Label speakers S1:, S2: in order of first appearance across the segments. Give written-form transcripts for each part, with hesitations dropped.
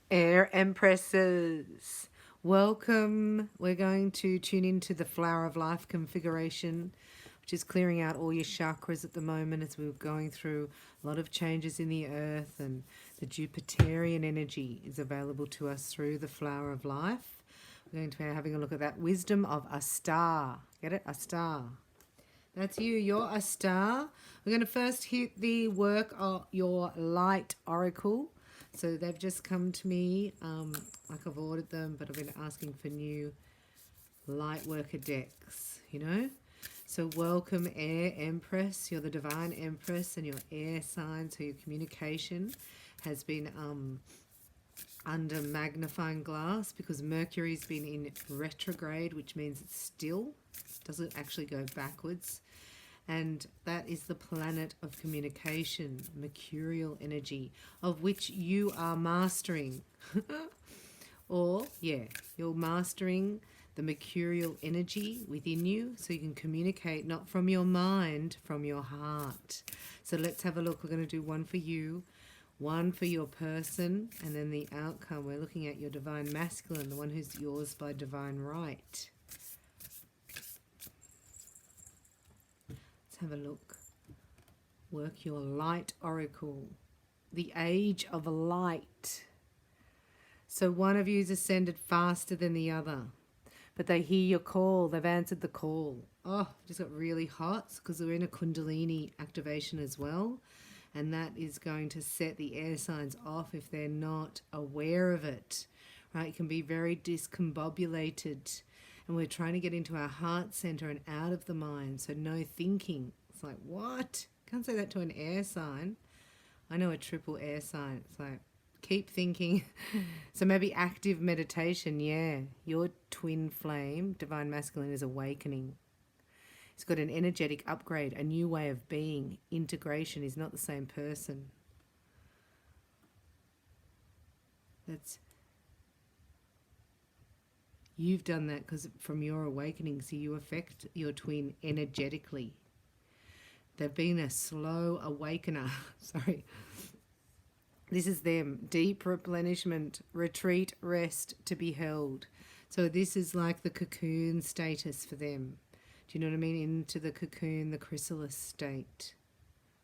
S1: Air Empresses, welcome. We're going to tune into the Flower of Life configuration, which is clearing out all your chakras at the moment as we're going through a lot of changes in the earth, and the Jupiterian energy is available to us through the Flower of Life. We're going to be having a look at that wisdom of a star. Get it? A star. That's you. You're a star. We're going to first hit the work of your light oracle. So they've just come to me, like I've ordered them, but I've been asking for new light worker decks, you know. So welcome, Air Empress. You're the divine Empress, and your air sign, so your communication has been under magnifying glass because Mercury's been in retrograde, which means it's still, doesn't actually go backwards. And that is the planet of communication, mercurial energy, of which you are mastering. Or, yeah, you're mastering the mercurial energy within you so you can communicate not from your mind, from your heart. So let's have a look. We're going to do one for you, one for your person, and then the outcome. We're looking at your divine masculine, the one who's yours by divine right. Have a look. Work your light oracle. The age of light. So one of you is ascended faster than the other, but they hear your call. They've answered the call. Oh, just got really hot because we're in a Kundalini activation as well, and that is going to set the air signs off if they're not aware of it. Right? It can be very discombobulated. And we're trying to get into our heart center and out of the mind. So no thinking. It's like, what? Can't say that to an air sign. I know a triple air sign. It's like, keep thinking. So maybe active meditation. Yeah. Your twin flame, divine masculine, is awakening. It's got an energetic upgrade, a new way of being. Integration is not the same person. You've done that because from your awakening, so you affect your twin energetically. They've been a slow awakener. Sorry. This is them. Deep replenishment, retreat, rest, to be held. So this is like the cocoon status for them. Do you know what I mean? Into the cocoon, the chrysalis state.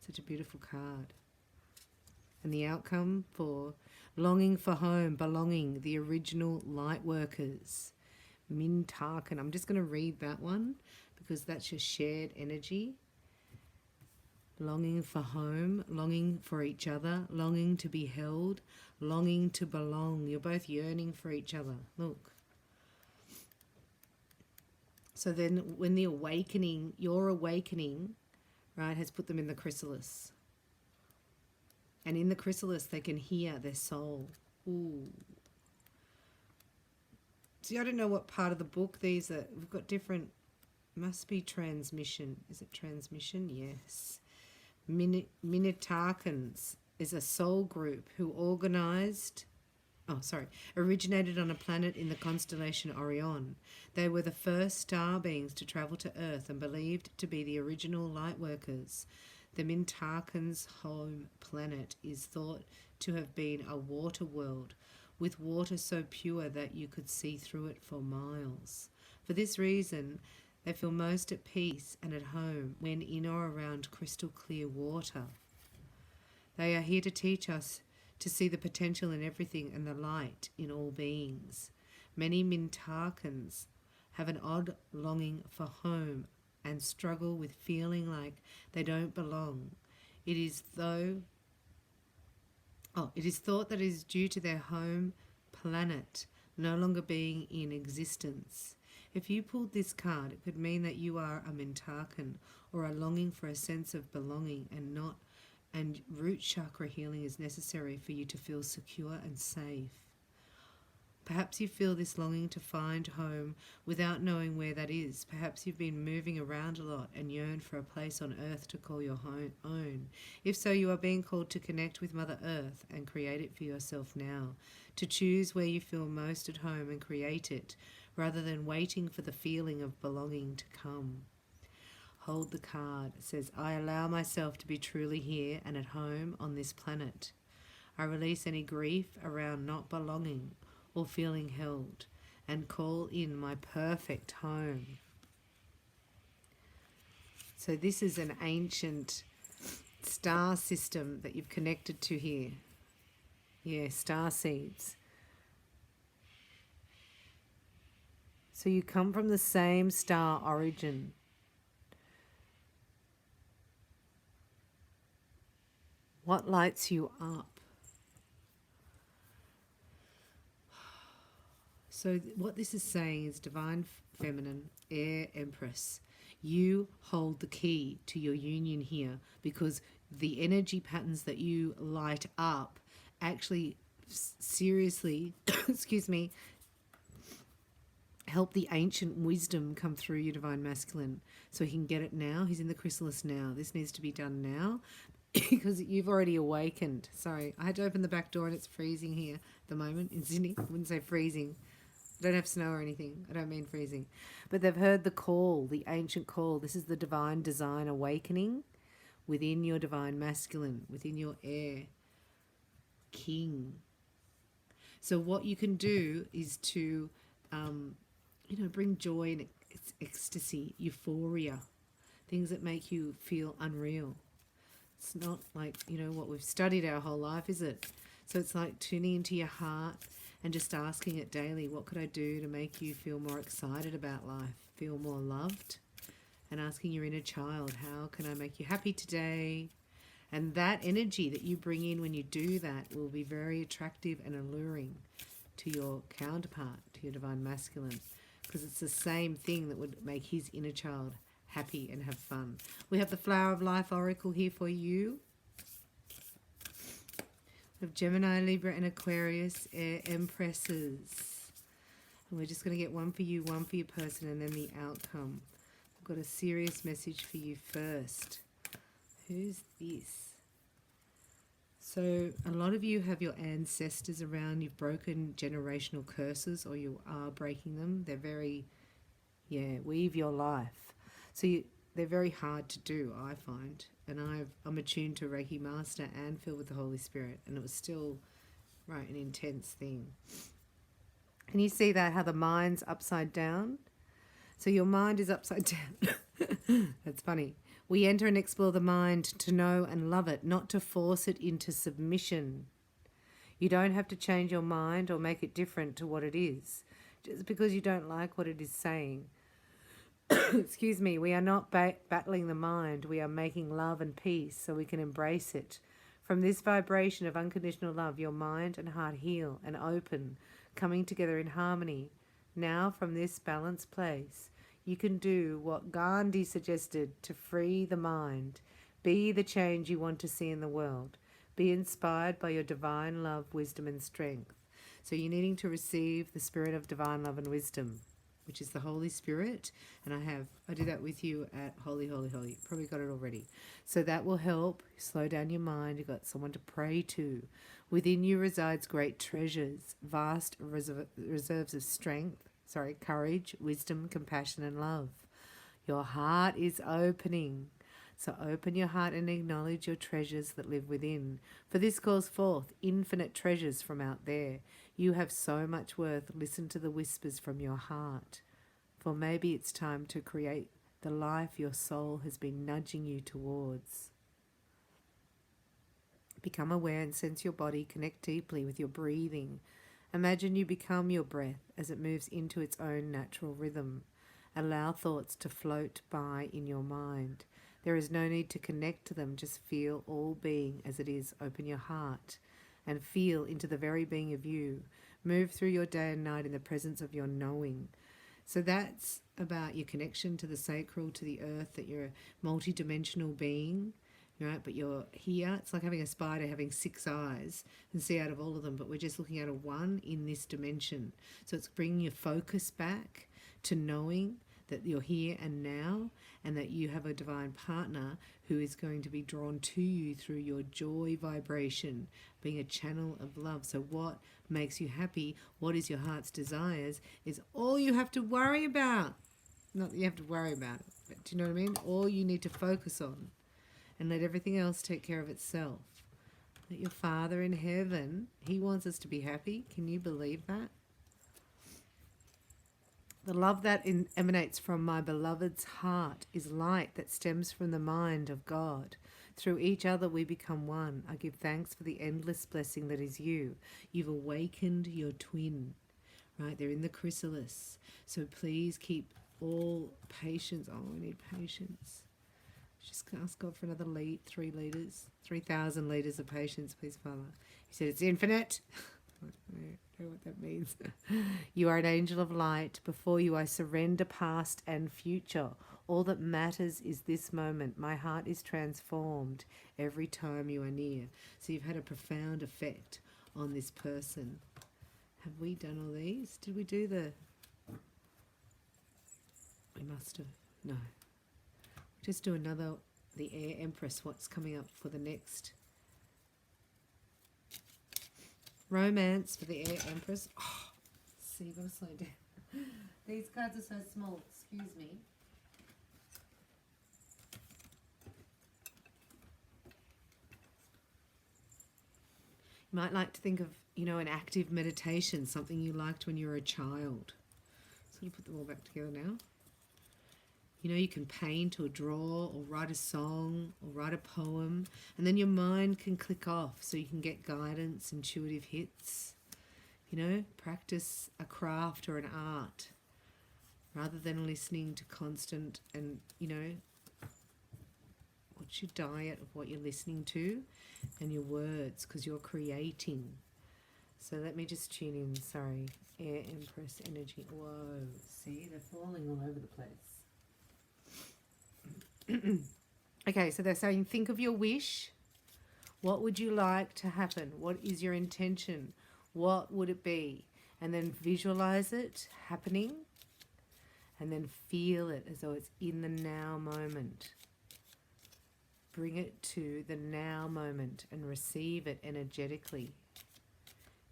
S1: Such a beautiful card. And the outcome for longing for home, belonging, the original light workers. Mintarkan. I'm just going to read that one because that's your shared energy. Longing for home, longing for each other, longing to be held, longing to belong. You're both yearning for each other. Look. So then when the awakening, your awakening, right, has put them in the chrysalis. And in the chrysalis they can hear their soul. Ooh. See, I don't know what part of the book these are. We've got different, must be transmission. Is it transmission? Yes. Minotarkans is a soul group who originated on a planet in the constellation Orion. They were the first star beings to travel to Earth and believed to be the original light workers. The Mintarkans' home planet is thought to have been a water world, with water so pure that you could see through it for miles. For this reason, they feel most at peace and at home when in or around crystal clear water. They are here to teach us to see the potential in everything and the light in all beings. Many Mintarkans have an odd longing for home and struggle with feeling like they don't belong. It is thought that it is due to their home planet no longer being in existence. If you pulled this card, it could mean that you are a Mintarkan or a longing for a sense of belonging, and root chakra healing is necessary for you to feel secure and safe. Perhaps you feel this longing to find home without knowing where that is. Perhaps you've been moving around a lot and yearn for a place on Earth to call your own. If so, you are being called to connect with Mother Earth and create it for yourself now. To choose where you feel most at home and create it, rather than waiting for the feeling of belonging to come. Hold the card. It says, I allow myself to be truly here and at home on this planet. I release any grief around not belonging or feeling held and call in my perfect home. So this is an ancient star system that you've connected to here. Yeah, star seeds. So you come from the same star origin. What lights you up? So what this is saying is divine feminine, air empress. You hold the key to your union here, because the energy patterns that you light up actually seriously, excuse me, help the ancient wisdom come through your divine masculine. So he can get it now. He's in the chrysalis now. This needs to be done now because you've already awakened. Sorry, I had to open the back door and it's freezing here at the moment in Sydney. I wouldn't say freezing. I don't have snow or anything. I don't mean freezing. But they've heard the call, the ancient call. This is the divine design awakening within your divine masculine, within your air king. So what you can do is to, bring joy and ecstasy, euphoria, things that make you feel unreal. It's not like, what we've studied our whole life, is it? So it's like tuning into your heart and just asking it daily, what could I do to make you feel more excited about life, feel more loved? And asking your inner child, how can I make you happy today? And that energy that you bring in when you do that will be very attractive and alluring to your counterpart, to your divine masculine, because it's the same thing that would make his inner child happy and have fun. We have the Flower of Life Oracle here for you. We have Gemini, Libra and Aquarius, air empresses. And we're just going to get one for you, one for your person, and then the outcome. I've got a serious message for you first. Who's this? So a lot of you have your ancestors around. You've broken generational curses, or you are breaking them. They're very, weave your life. So they're very hard to do, I find. And I'm attuned to Reiki Master and filled with the Holy Spirit. And it was still, an intense thing. Can you see that, how the mind's upside down? So your mind is upside down. That's funny. We enter and explore the mind to know and love it, not to force it into submission. You don't have to change your mind or make it different to what it is, just because you don't like what it is saying. Excuse me, we are not battling the mind. We are making love and peace so we can embrace it. From this vibration of unconditional love, your mind and heart heal and open, coming together in harmony. Now, from this balanced place, you can do what Gandhi suggested to free the mind. Be the change you want to see in the world. Be inspired by your divine love, wisdom, and strength. So you're needing to receive the spirit of divine love and wisdom, which is the Holy Spirit. And I do that with you at Holy, Holy, Holy. You've probably got it already. So that will help slow down your mind. You've got someone to pray to. Within you resides great treasures, vast reserves of strength, courage, wisdom, compassion, and love. Your heart is opening. So open your heart and acknowledge your treasures that live within. For this calls forth infinite treasures from out there. You have so much worth. Listen to the whispers from your heart. For maybe it's time to create the life your soul has been nudging you towards. Become aware and sense your body. Connect deeply with your breathing. Imagine you become your breath as it moves into its own natural rhythm. Allow thoughts to float by in your mind. There is no need to connect to them. Just feel all being as it is. Open your heart and feel into the very being of you. Move through your day and night in the presence of your knowing. So that's about your connection to the sacral, to the earth, that you're a multi-dimensional being. Right, but you're here. It's like having a spider having 6 eyes and see out of all of them, but we're just looking at a one in this dimension. So it's bringing your focus back to knowing that you're here and now, and that you have a divine partner who is going to be drawn to you through your joy vibration, being a channel of love. So what makes you happy, what is your heart's desires, is all you have to worry about. Not that you have to worry about it, but do you know what I mean? All you need to focus on. And let everything else take care of itself. That your Father in heaven, He wants us to be happy. Can you believe that? The love that emanates from my beloved's heart is light that stems from the mind of God. Through each other we become one. I give thanks for the endless blessing that is you. You've awakened your twin. Right, they're in the chrysalis. So please keep all patience. Oh, we need patience. Just ask God for another 3 litres, 3,000 litres of patience, please, Father. He said it's infinite. I don't know what that means. You are an angel of light. Before you I surrender past and future. All that matters is this moment. My heart is transformed every time you are near. So you've had a profound effect on this person. Have we done all these? Did we do the... We must have. No. Just do another, the Air Empress, what's coming up for the next. Romance for the Air Empress. Oh, see, you've got to slow down. These cards are so small, excuse me. You might like to think of, an active meditation, something you liked when you were a child. Sort of put them all back together now. You can paint or draw or write a song or write a poem, and then your mind can click off so you can get guidance, intuitive hits. Practice a craft or an art rather than listening to constant and, what's your diet of what you're listening to and your words, because you're creating. So let me just tune in, sorry, Air Empress energy. Whoa, see, they're falling all over the place. Okay, so they're saying, think of your wish. What would you like to happen? What is your intention? What would it be? And then visualize it happening. And then feel it as though it's in the now moment. Bring it to the now moment and receive it energetically.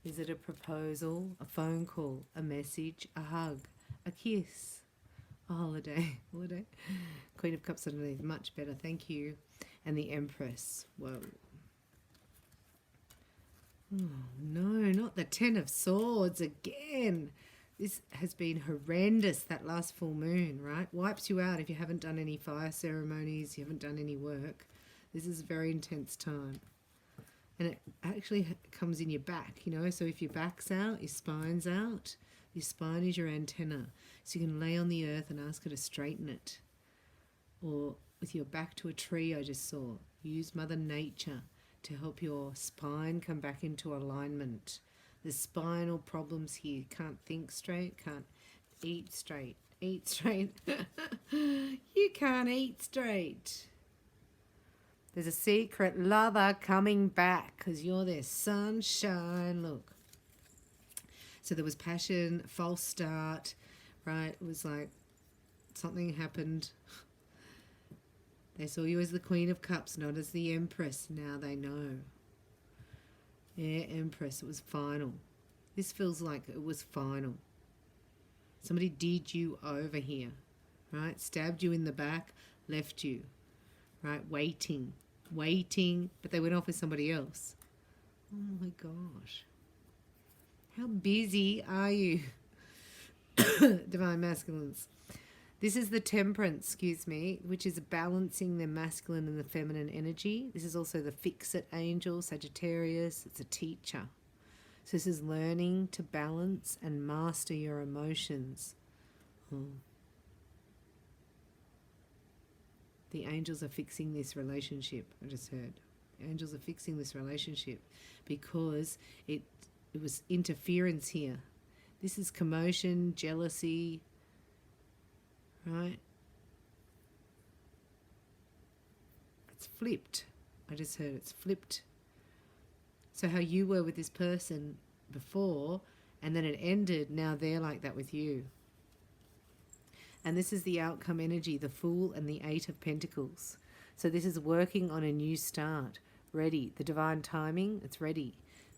S1: Is it a proposal, a phone call, a message, a hug, a kiss? A holiday. Queen of Cups underneath, much better, thank you. And the Empress, whoa. Oh, no, not the Ten of Swords again. This has been horrendous, that last full moon, right? Wipes you out if you haven't done any fire ceremonies, you haven't done any work. This is a very intense time. And it actually comes in your back, so if your back's out, your spine's out, your spine is your antenna. So you can lay on the earth and ask her to straighten it. Or with your back to a tree, I just saw. Use Mother Nature to help your spine come back into alignment. The spinal problems here. Can't think straight, can't eat straight. Eat straight. You can't eat straight. There's a secret lover coming back because you're their sunshine. Look. So there was passion, false start, right? It was like something happened. They saw you as the Queen of Cups, not as the Empress. Now they know. Yeah, Empress, it was final. This feels like it was final. Somebody did you over here, right? Stabbed you in the back, left you, right? Waiting, but they went off with somebody else. Oh my gosh. How busy are you? Divine Masculines. This is the Temperance, which is balancing the masculine and the feminine energy. This is also the Fix-It angel, Sagittarius. It's a teacher. So this is learning to balance and master your emotions. The angels are fixing this relationship, I just heard. Angels are fixing this relationship because it was interference here. This is commotion, jealousy, right? It's flipped. I just heard it's flipped. So how you were with this person before and then it ended, now they're like that with you. And this is the outcome energy, the Fool and the Eight of Pentacles. So this is working on a new start. Ready. The divine timing, it's ready.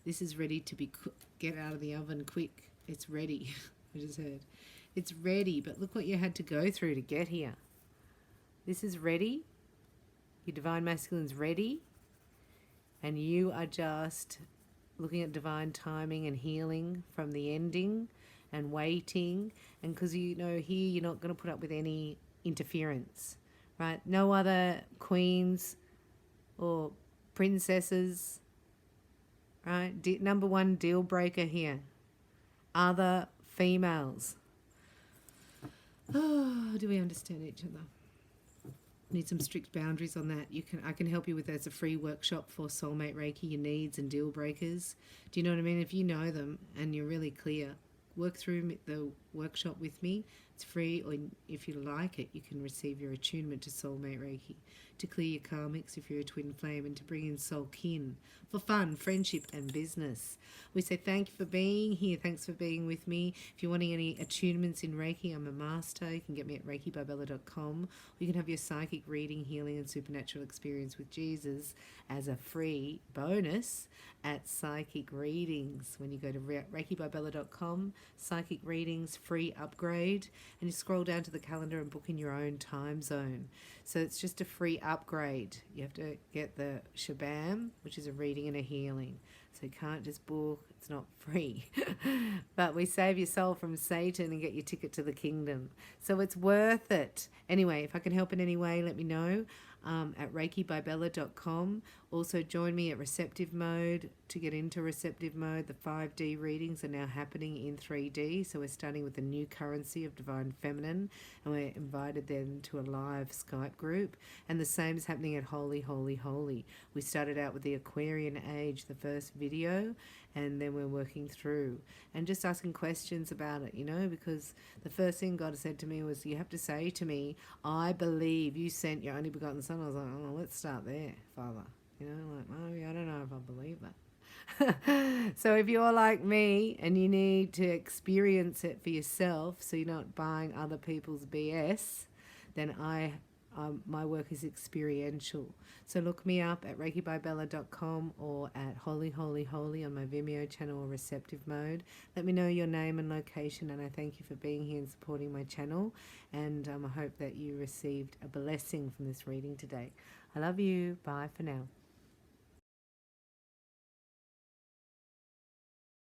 S1: This is ready to be get out of the oven quick. It's ready. I just heard. It's ready, but look what you had to go through to get here. This is ready. Your divine masculine's ready. and you are just looking at divine timing and healing from the ending and waiting. And because you know here you're not going to put up with any interference, right? No other queens or princesses, right? Number one deal breaker here, other females. Oh, do we understand each other? Need some strict boundaries on that. I can help you with that. It's a free workshop for soulmate Reiki, your needs and deal breakers. Do you know what I mean? If you know them and you're really clear, work through the workshop with me. It's free, or if you like it, you can receive your attunement to soulmate Reiki, to clear your karmics if you're a twin flame, and to bring in soul kin for fun, friendship and business. We say thank you for being here. Thanks for being with me. If you're wanting any attunements in Reiki, I'm a master. You can get me at reikibybella.com, or you can have your psychic reading, healing and supernatural experience with Jesus as a free bonus at Psychic Readings. When you go to reikibybella.com, Psychic Readings, free upgrade, and you scroll down to the calendar and book in your own time zone. So it's just a free upgrade. You have to get the shabam, which is a reading and a healing. So you can't just book, it's not free. But we save your soul from Satan and get your ticket to the kingdom. So it's worth it. Anyway, if I can help in any way, let me know. At reikibybella.com. Also join me at receptive mode to get into receptive mode. The 5D readings are now happening in 3D, so we're starting with the new currency of Divine Feminine, and we're invited then to a live Skype group. And the same is happening at Holy Holy Holy. We started out with the Aquarian age, the first video, and then we're working through and just asking questions about it, you know, because the first thing God said to me was, you have to say to me, I believe you sent your only begotten son. I was like, oh, let's start there, Father. You know, like, maybe I don't know if I believe that. So if you're like me and you need to experience it for yourself, so you're not buying other people's BS, then my work is experiential. So look me up at reikibybella.com or at Holy Holy Holy on my Vimeo channel or Receptive Mode. Let me know your name and location, and I thank you for being here and supporting my channel. And I hope that you received a blessing from this reading today. I love you. Bye for now.